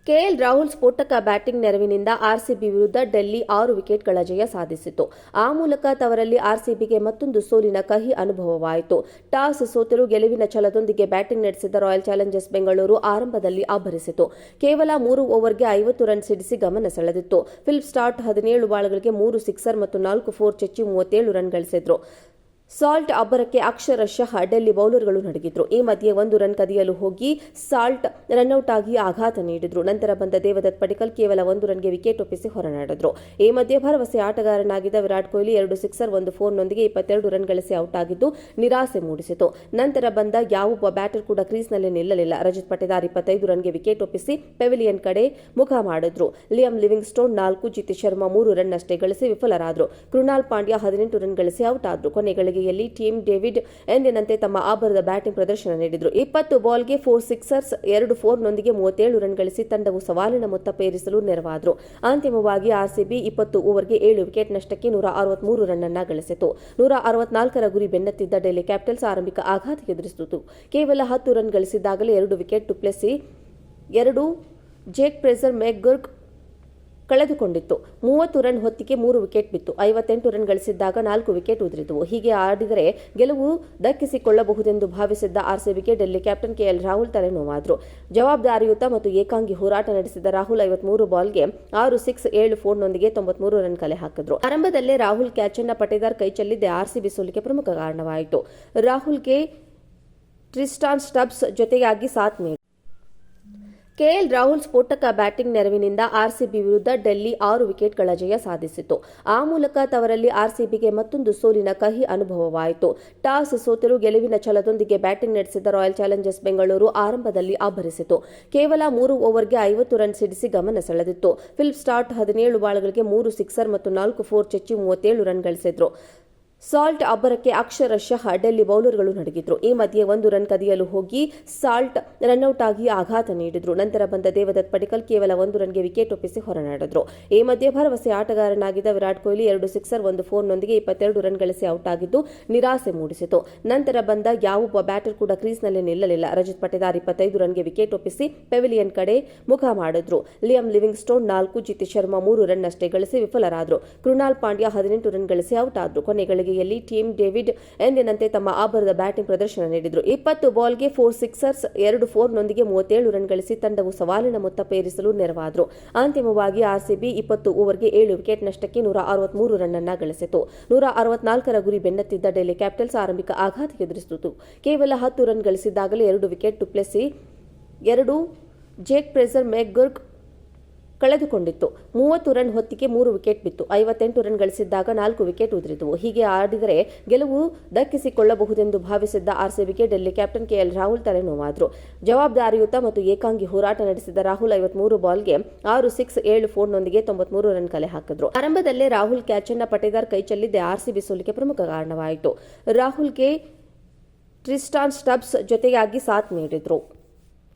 KL Rahul ಸ್ಫೋಟಕ batting ನೆರವಿನಿಂದ RCB ವಿರುದ್ಧ ಡೆಲ್ಲಿ 6 ವಿಕೆಟ್ಗಳ ಜಯ ಸಾಧಿಸಿತು. ಆ ಮೂಲಕ ತವರಲ್ಲಿ ಆರ್ಸಿಬಿಗೆ ಮತ್ತೊಂದು ಸೋಲಿನ ಕಹಿ ಅನುಭವವಾಯಿತು. ಟಾಸ್ ಸೋತರೂ ಗೆಲುವಿನ ಛಲದೊಂದಿಗೆ ಬ್ಯಾಟಿಂಗ್ ನಡೆಸಿದ ರಾಯಲ್ ಚಾಲೆಂಜರ್ಸ್ ಬೆಂಗಳೂರು ಆರಂಭದಲ್ಲಿ ಅಬ್ಬರಿಸಿತು. ಕೇವಲ 3 ಓವರ್ಗೆ 50 ರನ್ ಸಿಡಿಸಿ ಗಮನ ಸೆಳೆದಿತ್ತು. ಫಿಲಿಪ್ ಸ್ಟಾರ್ಕ್ 17 ಬಾಲ್ಗಳಿಗೆ 3 ಸಿಕ್ಸರ್ ಮತ್ತು 4 ಫೋರ್ ಚೆಚ್ಚಿ 37 ರನ್ ಗಳಿಸಿದ್ರು. ಸಾಲ್ಟ್ ಅಬ್ಬರಕ್ಕೆ ಅಕ್ಷರಶಃ ಡೆಲ್ಲಿ ಬೌಲರ್ಗಳು ನಡುಗಿದ್ರು. ಈ ಮಧ್ಯೆ 1 ರನ್ ಕದಿಯಲು ಹೋಗಿ ಸಾಲ್ಟ್ ರನ್ಔಟ್ ಆಗಿ ಆಘಾತ ನೀಡಿದ್ರು. ನಂತರ ಬಂದ ದೇವದತ್ ಪಡಿಕ್ಕಲ್ ಕೇವಲ 1 ರನ್ಗೆ ವಿಕೆಟ್ ಒಪ್ಪಿಸಿ ಹೊರನಡೆದ್ರು. ಈ ಮಧ್ಯೆ ಭರವಸೆ ಆಟಗಾರನಾಗಿದ್ದ ವಿರಾಟ್ ಕೊಹ್ಲಿ 2 ಸಿಕ್ಸರ್ 1 ಫೋರ್ನೊಂದಿಗೆ 22 ರನ್ ಗಳಿಸಿ ಔಟ್ ಆಗಿದ್ದು ನಿರಾಸೆ ಮೂಡಿಸಿತು. ನಂತರ ಬಂದ ಯಾವೊಬ್ಬ ಬ್ಯಾಟರ್ ಕೂಡ ಕ್ರೀಸ್ನಲ್ಲಿ ನಿಲ್ಲಲಿಲ್ಲ. ರಜತ್ ಪಟಿದಾರ್ 25 ರನ್ಗೆ ವಿಕೆಟ್ ಒಪ್ಪಿಸಿ ಪೆವಿಲಿಯನ್ ಕಡೆ ಮುಖ ಮಾಡಿದ್ರು. Liam Livingstone 4, Jitesh Sharma 3 run ಅಷ್ಟೇ ಗಳಿಸಿ ವಿಫಲರಾದರು. ಕೃಣಾಲ್ ಪಾಂಡ್ಯ 18 ರನ್ ಗಳಿಸಿ ಔಟ್ ಆದರು. ಕೊನೆಗಳಿಗೆ ಟೀಮ್ ಡೇವಿಡ್ ಎಂದಿನಂತೆ ತಮ್ಮ ಅಬ್ಬರದ ಬ್ಯಾಟಿಂಗ್ ಪ್ರದರ್ಶನ ನೀಡಿದರು. 20 ಬಾಲ್ಗೆ 4 ಸಿಕ್ಸರ್ಸ್ 2 ಫೋರ್ನೊಂದಿಗೆ 37 ರನ್ ಗಳಿಸಿ ತಂಡವು ಸವಾಲಿನ ಮೊತ್ತ ಪೇರಿಸಲು ನೆರವಾದರು. ಅಂತಿಮವಾಗಿ ಆರ್ಸಿಬಿ 20 ಓವರ್ಗೆ 7 ವಿಕೆಟ್ ನಷ್ಟಕ್ಕೆ 163 ರನ್ ಅನ್ನು ಗಳಿಸಿತು. 164ರ ಗುರಿ ಬೆನ್ನತ್ತಿದ್ದ ಡೆಲ್ಲಿ ಕ್ಯಾಪಿಟಲ್ಸ್ ಆರಂಭಿಕ ಆಘಾತ ಎದುರಿಸಿತು. ಕೇವಲ 10 ರನ್ ಗಳಿಸಿದ್ದಾಗಲೇ 2 wicket Du Plessis 2 Jake Fraser McGurk ಕಳೆದುಕೊಂಡಿತ್ತು. 30 ರನ್ ಹೊತ್ತಿಗೆ 3 ವಿಕೆಟ್ ಬಿತ್ತು. 58 ರನ್ ಗಳಿಸಿದ್ದಾಗ 4 ವಿಕೆಟ್ ಉದುರಿದವು. ಹೀಗೆ ಆಡಿದರೆ ಗೆಲುವು ದಕ್ಕಿಸಿಕೊಳ್ಳಬಹುದೆಂದು ಭಾವಿಸಿದ್ದ ಆರ್ಸಿಬಿಗೆ ಡೆಲ್ಲಿ ಕ್ಯಾಪ್ಟನ್ ಕೆಎಲ್ ರಾಹುಲ್ ತಲೆನೋವಾದ್ರು. ಜವಾಬ್ದಾರಿಯುತ ಮತ್ತು ಏಕಾಂಗಿ ಹೋರಾಟ ನಡೆಸಿದ ರಾಹುಲ್ 53 ಬಾಲ್ಗೆ 6 ಸಿಕ್ಸ್ 7 ಫೋರ್ನೊಂದಿಗೆ 93 ರನ್ ಕಲೆ ಹಾಕಿದ್ರು. ಆರಂಭದಲ್ಲೇ ರಾಹುಲ್ ಕ್ಯಾಚ್ ಅನ್ನ ಪಟೇದಾರ್ ಕೈ ಚೆಲ್ಲಿದ್ದೆ ಆರ್ಸಿಬಿ ಸೋಲಿಗೆ ಪ್ರಮುಖ ಕಾರಣವಾಯಿತು. ರಾಹುಲ್ಗೆ ಟ್ರಿಸ್ಟಾನ್ ಸ್ಟಬ್ಸ್ ಜೊತೆಯಾಗಿ ಸಾಥ್ ನೀಡಿದರು. ಕೆಎಲ್ ರಾಹುಲ್ ಸ್ಫೋಟಕ ಬ್ಯಾಟಿಂಗ್ ನೆರವಿನಿಂದ ಆರ್ಸಿಬಿ ವಿರುದ್ಧ ಡೆಲ್ಲಿ 6 ವಿಕೆಟ್ಗಳ ಜಯ ಸಾಧಿಸಿತು. ಆ ಮೂಲಕ ತವರಲ್ಲಿ ಆರ್ಸಿಬಿಗೆ ಮತ್ತೊಂದು ಸೋಲಿನ ಕಹಿ ಅನುಭವವಾಯಿತು. ಟಾಸ್ ಸೋತರೂ ಗೆಲುವಿನ ಛಲದೊಂದಿಗೆ ಬ್ಯಾಟಿಂಗ್ ನಡೆಸಿದ ರಾಯಲ್ ಚಾಲೆಂಜರ್ಸ್ ಬೆಂಗಳೂರು ಆರಂಭದಲ್ಲಿ ಅಬ್ಬರಿಸಿತು. ಕೇವಲ 3 ಓವರ್ಗೆ 50 ರನ್ ಸಿಡಿಸಿ ಗಮನ ಸೆಳೆದಿತ್ತು. ಫಿಲಿಪ್ ಸ್ಟಾರ್ಕ್ 17 ಬಾಲ್ಗಳಿಗೆ 3 ಸಿಕ್ಸರ್ ಮತ್ತು 4 ಫೋರ್ ಚೆಚ್ಚಿ 37 ರನ್ ಗಳಿಸಿದ್ರು. ಸಾಲ್ಟ್ ಅಬ್ಬರಕ್ಕೆ ಅಕ್ಷರಶಃ ಡೆಲ್ಲಿ ಬೌಲರ್ಗಳು ನಡುಗಿದ್ರು. ಈ ಮಧ್ಯೆ 1 ರನ್ ಕದಿಯಲು ಹೋಗಿ ಸಾಲ್ಟ್ ರನ್ಔಟ್ ಆಗಿ ಆಘಾತ ನೀಡಿದ್ರು. ನಂತರ ಬಂದ ದೇವದತ್ ಪಡಿಕ್ಕಲ್ ಕೇವಲ 1 ರನ್ಗೆ ವಿಕೆಟ್ ಒಪ್ಪಿಸಿ ಹೊರನಡೆದ್ರು. ಈ ಮಧ್ಯೆ ಭರವಸೆ ಆಟಗಾರನಾಗಿದ್ದ ವಿರಾಟ್ ಕೊಹ್ಲಿ 2 ಸಿಕ್ಸರ್ 1 ಫೋರ್ನೊಂದಿಗೆ 22 ರನ್ ಗಳಿಸಿ ಔಟ್ ಆಗಿದ್ದು ನಿರಾಸೆ ಮೂಡಿಸಿತು. ನಂತರ ಬಂದ ಯಾವೊಬ್ಬ ಬ್ಯಾಟರ್ ಕೂಡ ಕ್ರೀಸ್ನಲ್ಲಿ ನಿಲ್ಲಲಿಲ್ಲ. ರಜತ್ ಪಟಿದಾರ್ 25 ರನ್ಗೆ ವಿಕೆಟ್ ಒಪ್ಪಿಸಿ ಪೆವಿಲಿಯನ್ ಕಡೆ ಮುಖ ಮಾಡಿದ್ರು. Liam Livingstone 4, Jitesh Sharma 3 run ಅಷ್ಟೇ ಗಳಿಸಿ ವಿಫಲರಾದರು. ಕೃಣಾಲ್ ಪಾಂಡ್ಯ 18 ರನ್ ಗಳಿಸಿ ಔಟ್ ಆದರು. ಕೊನೆಗಳಿಗೆ ಟೀಮ್ ಡೇವಿಡ್ ಎಂದಿನಂತೆ ತಮ್ಮ ಅಬ್ಬರದ ಬ್ಯಾಟಿಂಗ್ ಪ್ರದರ್ಶನ ನೀಡಿದರು. 20 ಬಾಲ್ಗೆ 4 ಸಿಕ್ಸರ್ಸ್ 2 ಫೋರ್ನೊಂದಿಗೆ 37 ರನ್ ಗಳಿಸಿ ತಂಡವು ಸವಾಲಿನ ಮೊತ್ತ ಪೇರಿಸಲು ನೆರವಾದರು. ಅಂತಿಮವಾಗಿ ಆರ್ಸಿಬಿ 20 ಓವರ್ಗೆ 7 ವಿಕೆಟ್ ನಷ್ಟಕ್ಕೆ 163 ರನ್ ಅನ್ನು ಗಳಿಸಿತು. 164ರ ಗುರಿ ಬೆನ್ನತ್ತಿದ್ದ ಡೆಲ್ಲಿ ಕ್ಯಾಪಿಟಲ್ಸ್ ಆರಂಭಿಕ ಆಘಾತ ಎದುರಿಸಿತು. ಕೇವಲ 10 ರನ್ ಗಳಿಸಿದ್ದಾಗಲೇ 2 wicket Du Plessis 2 Jake Fraser McGurk ಕಳೆದುಕೊಂಡಿತ್ತು. 30 ರನ್ ಹೊತ್ತಿಗೆ 3 ವಿಕೆಟ್ ಬಿತ್ತು. 58 ರನ್ ಗಳಿಸಿದ್ದಾಗ 4 ವಿಕೆಟ್ ಉದುರಿದವು. ಹೀಗೆ ಆಡಿದರೆ ಗೆಲುವು ದಕ್ಕಿಸಿಕೊಳ್ಳಬಹುದೆಂದು ಭಾವಿಸಿದ್ದ ಆರ್ಸಿಬಿಗೆ ಡೆಲ್ಲಿ ಕ್ಯಾಪ್ಟನ್ ಕೆಎಲ್ ರಾಹುಲ್ ತಲೆನೋವಾದ್ರು. ಜವಾಬ್ದಾರಿಯುತ ಮತ್ತು ಏಕಾಂಗಿ ಹೋರಾಟ ನಡೆಸಿದ ರಾಹುಲ್ 53 ಬಾಲ್ಗೆ 6 ಸಿಕ್ಸ್ 7 ಫೋರ್ನೊಂದಿಗೆ 93 ರನ್ ಕಲೆ ಹಾಕಿದ್ರು. ಆರಂಭದಲ್ಲೇ ರಾಹುಲ್ ಕ್ಯಾಚ್ ಅನ್ನ ಪಟೇದಾರ್ ಕೈ ಚೆಲ್ಲಿದ್ದೆ ಆರ್ಸಿಬಿ ಸೋಲಿಗೆ ಪ್ರಮುಖ ಕಾರಣವಾಯಿತು. ರಾಹುಲ್ಗೆ ಟ್ರಿಸ್ಟಾನ್ ಸ್ಟಬ್ಸ್ ಜೊತೆಯಾಗಿ ಸಾಥ್ ನೀಡಿದ್ರು.